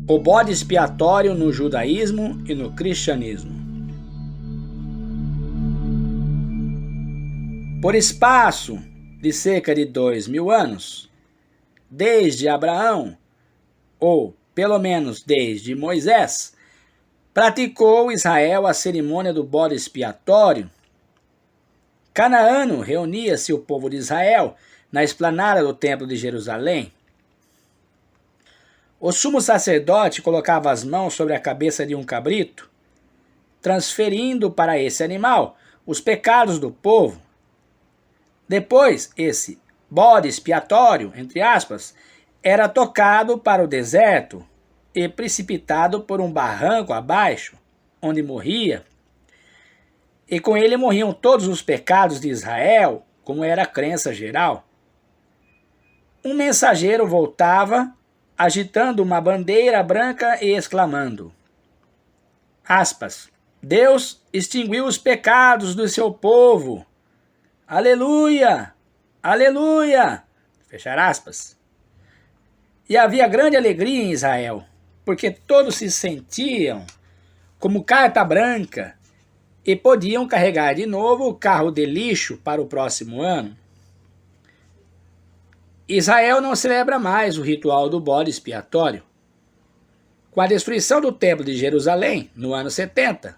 O bode expiatório no judaísmo e no cristianismo. Por espaço de cerca de 2000 anos, desde Abraão, ou pelo menos desde Moisés, praticou Israel a cerimônia do bode expiatório. Cada ano reunia-se o povo de Israel na esplanada do Templo de Jerusalém. O sumo sacerdote colocava as mãos sobre a cabeça de um cabrito, transferindo para esse animal os pecados do povo. Depois, esse bode expiatório, entre aspas, era tocado para o deserto e precipitado por um barranco abaixo, onde morria. E com ele morriam todos os pecados de Israel, como era a crença geral. Um mensageiro voltava, agitando uma bandeira branca e exclamando, aspas, Deus extinguiu os pecados do seu povo. Aleluia! Aleluia! Fechar aspas. E havia grande alegria em Israel, porque todos se sentiam como carta branca e podiam carregar de novo o carro de lixo para o próximo ano. Israel não celebra mais o ritual do bode expiatório. Com a destruição do Templo de Jerusalém, no ano 70,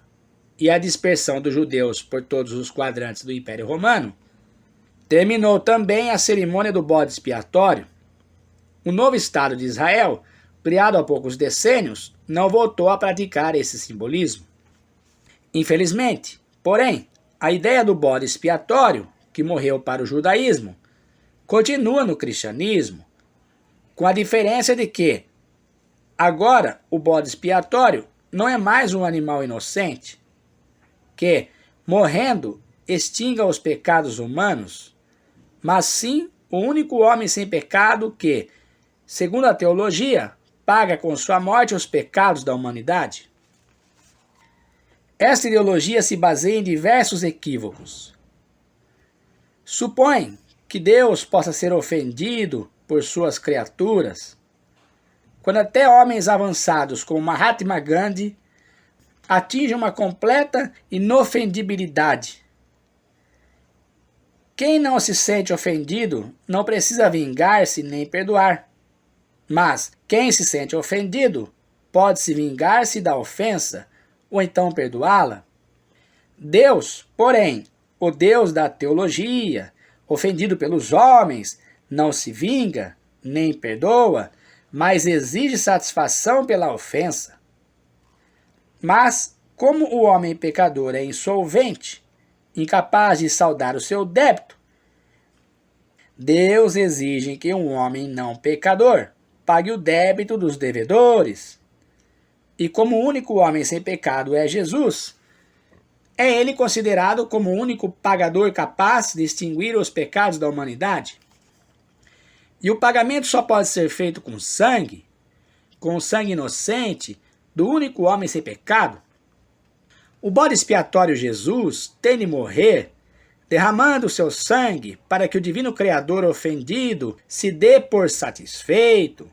e a dispersão dos judeus por todos os quadrantes do Império Romano, terminou também a cerimônia do bode expiatório. O novo Estado de Israel, criado há poucos decênios, não voltou a praticar esse simbolismo. Infelizmente, porém, a ideia do bode expiatório, que morreu para o judaísmo, continua no cristianismo, com a diferença de que, agora, o bode expiatório não é mais um animal inocente, que, morrendo, extinga os pecados humanos, mas sim o único homem sem pecado que, segundo a teologia, paga com sua morte os pecados da humanidade. Esta ideologia se baseia em diversos equívocos. Supõe que Deus possa ser ofendido por suas criaturas, quando até homens avançados como Mahatma Gandhi atingem uma completa inofendibilidade. Quem não se sente ofendido não precisa vingar-se nem perdoar, mas quem se sente ofendido pode se vingar-se da ofensa ou então perdoá-la. Deus, porém, o Deus da teologia, ofendido pelos homens, não se vinga, nem perdoa, mas exige satisfação pela ofensa. Mas, como o homem pecador é insolvente, incapaz de saldar o seu débito, Deus exige que um homem não pecador pague o débito dos devedores. E como o único homem sem pecado é Jesus, é ele considerado como o único pagador capaz de extinguir os pecados da humanidade? E o pagamento só pode ser feito com sangue inocente do único homem sem pecado? O bode expiatório Jesus tem de morrer, derramando seu sangue para que o divino Criador ofendido se dê por satisfeito.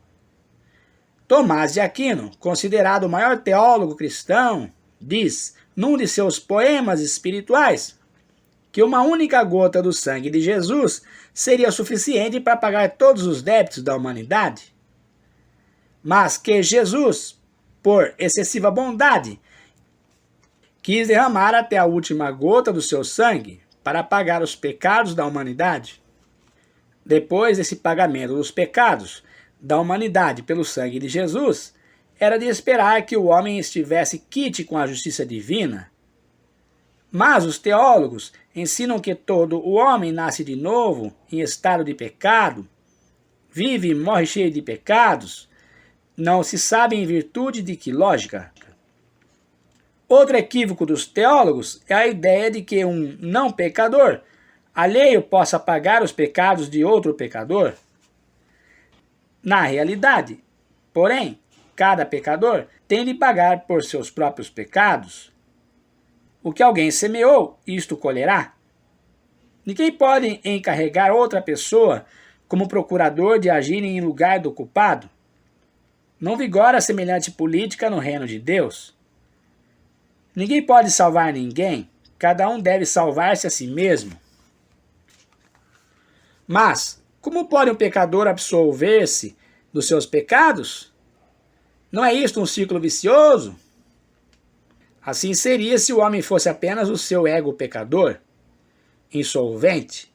Tomás de Aquino, considerado o maior teólogo cristão, diz, num de seus poemas espirituais, que uma única gota do sangue de Jesus seria suficiente para pagar todos os débitos da humanidade. Mas que Jesus, por excessiva bondade, quis derramar até a última gota do seu sangue para pagar os pecados da humanidade. Depois desse pagamento dos pecados da humanidade pelo sangue de Jesus, era de esperar que o homem estivesse quite com a justiça divina. Mas os teólogos ensinam que todo o homem nasce de novo em estado de pecado, vive e morre cheio de pecados, não se sabe em virtude de que lógica. Outro equívoco dos teólogos é a ideia de que um não pecador alheio possa pagar os pecados de outro pecador. Na realidade, porém, cada pecador tem de pagar por seus próprios pecados. O que alguém semeou, isto colherá. Ninguém pode encarregar outra pessoa como procurador de agir em lugar do culpado. Não vigora semelhante política no reino de Deus. Ninguém pode salvar ninguém, cada um deve salvar-se a si mesmo. Mas, como pode um pecador absolver-se dos seus pecados? Não é isto um ciclo vicioso? Assim seria se o homem fosse apenas o seu ego pecador, insolvente.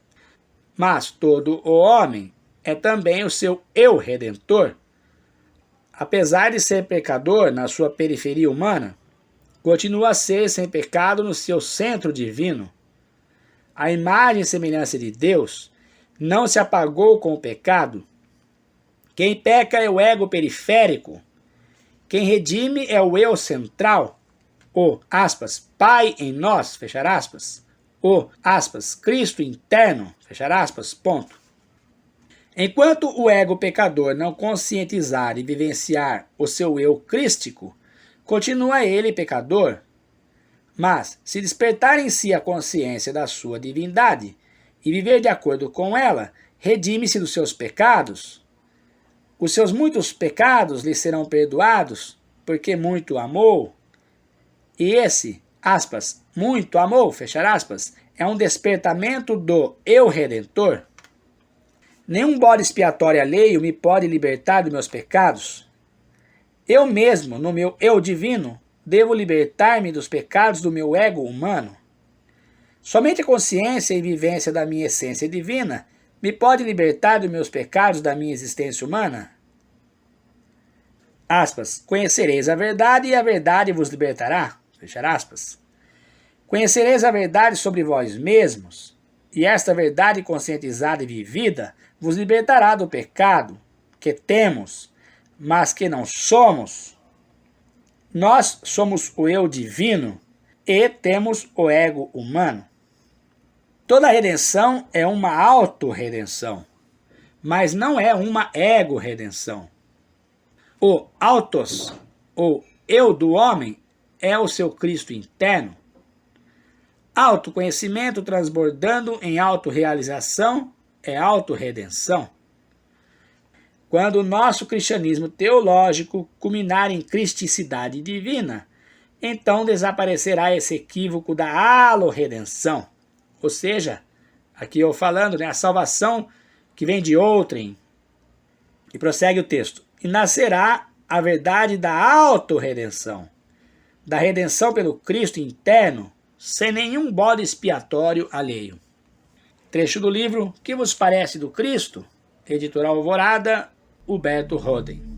Mas todo o homem é também o seu eu redentor. Apesar de ser pecador na sua periferia humana, continua a ser sem pecado no seu centro divino. A imagem e semelhança de Deus não se apagou com o pecado. Quem peca é o ego periférico. Quem redime é o eu central. O, aspas, Pai em nós, fechar aspas. O, aspas, Cristo interno, fechar aspas, ponto. Enquanto o ego pecador não conscientizar e vivenciar o seu eu crístico, continua ele pecador. Mas, se despertar em si a consciência da sua divindade e viver de acordo com ela, redime-se dos seus pecados. Os seus muitos pecados lhe serão perdoados, porque muito amou. E esse, aspas, muito amou, fechar aspas, é um despertamento do eu redentor. Nenhum bode expiatório alheio me pode libertar dos meus pecados. Eu mesmo, no meu eu divino, devo libertar-me dos pecados do meu ego humano. Somente a consciência e vivência da minha essência divina me pode libertar dos meus pecados da minha existência humana. Aspas, conhecereis a verdade e a verdade vos libertará. Fechar aspas. Conhecereis a verdade sobre vós mesmos, e esta verdade conscientizada e vivida vos libertará do pecado que temos, mas que não somos. Nós somos o eu divino e temos o ego humano. Toda redenção é uma auto-redenção, mas não é uma ego-redenção. O autos, ou eu do homem, é o seu Cristo interno. Autoconhecimento transbordando em autorrealização é autorredenção. Quando o nosso cristianismo teológico culminar em cristicidade divina, então desaparecerá esse equívoco da alorredenção. Ou seja, aqui eu falando, a salvação que vem de outrem. E prossegue o texto. E nascerá a verdade da autorredenção, da redenção pelo Cristo interno, sem nenhum bode expiatório alheio. Trecho do livro Que vos parece do Cristo? Editora Alvorada, Huberto Roden.